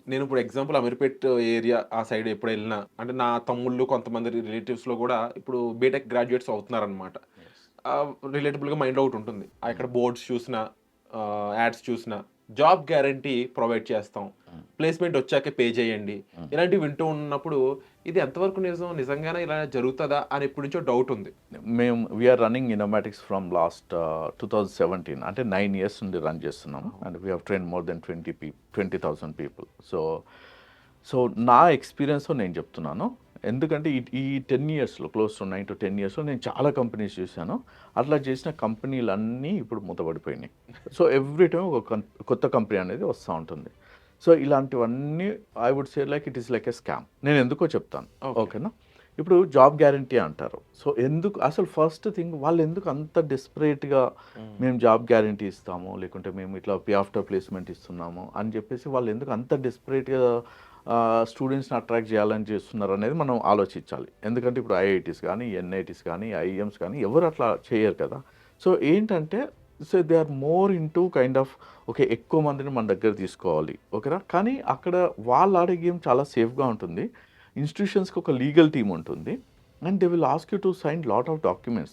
నేను ఇప్పుడు example Ameerpet area ఆ సైడ్ ఎప్పుడు ఎళ్ళినా అంటే నా తమ్ముళ్ళు కొంతమంది రిలేటివ్స్‌లో గూడా ఇప్పుడు బీటెక్ గ్రాడ్యుయేట్స్ అవుతున్నారనమాట. యెస్. రిలేటబుల్‌గా మైండ్ ఒకటుంటుంది. హ్మ్. ఇక్కడ బోర్డ్స్ చూసినా, యాడ్స్ చూసినా జాబ్ గ్యారంటీ ప్రొవైడ్ చేస్తాం. హ్మ్. ప్లేస్‌మెంట్ వచ్చాకే పే చేయండి. హ్మ్. ఇలాంటివి వింటూ ఉన్నప్పుడు ఇది ఎంతవరకు నిజం? నిజంగానే ఇలా జరుగుతదా? అని ఎప్పటినుంచో డౌట్ ఉంది. We are running Innomatics from last 2017 అంటే 9 ఇయర్స్ నుండి రన్ చేస్తున్నాము. అవును. And we have trained more than 20,000 people. So నా ఎక్స్‌పీరియన్స్‌తో నేను చెప్తున్నాను. ఎందుకంటే ఈ 10 ఇయర్స్‌లో క్లోజ్ టు 9-10 ఇయర్స్‌లో నేను చాలా కంపెనీస్ చూసాను. అట్లా చేసిన కంపెనీలన్నీ ఇప్పుడు మూతపడిపోయినాయి. సో ఎవ్రీ టైమ్ ఒక కొత్త కంపెనీ అనేది వస్తా ఉంటుంది. సో ఇలాంటివన్నీ I would say like it is like a scam. నేను ఎందుకో చెప్తాను. ఓకే. ఓకేనా? ఇప్పుడు జాబ్ గ్యారంటీ అంటారు. సో ఎందుకు అసలు ఫస్ట్ థింగ్ వాళ్ళెందుకు అంత డెస్పరేట్‌గా హ్మ్. మేము జాబ్ గ్యారంటీ ఇస్తాము, లేకుంటే మేము ఇట్లా పే ఆఫ్టర్ ప్లేస్‌మెంట్ ఇస్తున్నాము అని చెప్పేసి వాళ్ళెందుకు అంత డెస్పరేట్‌గా స్టూడెంట్స్‌ని అట్రాక్ట్ చేయాలని చేస్తున్నారనేది మనం ఆలోచించాలి. ఎందుకంటే ఇప్పుడు ఐఐటీస్ గానీ, ఎన్ఐటీస్ గానీ, ఐఐఎమ్స్ గానీ ఎవరు అట్లా చేయరు కదా! సో ఏంటంటే they are more into kind of okay. ఎక్కువ మందిని మన దగ్గర తీసుకోవాలి. ఓకేనా? కానీ అక్కడ వాళ్ళు ఆడే గేమ్ చాలా సేఫ్‌గా ఉంటుంది. ఇన్‌స్టిట్యూషన్స్‌కి ఒక లీగల్ టీమ్ ఉంటుంది. And they will ask you to sign lot of documents.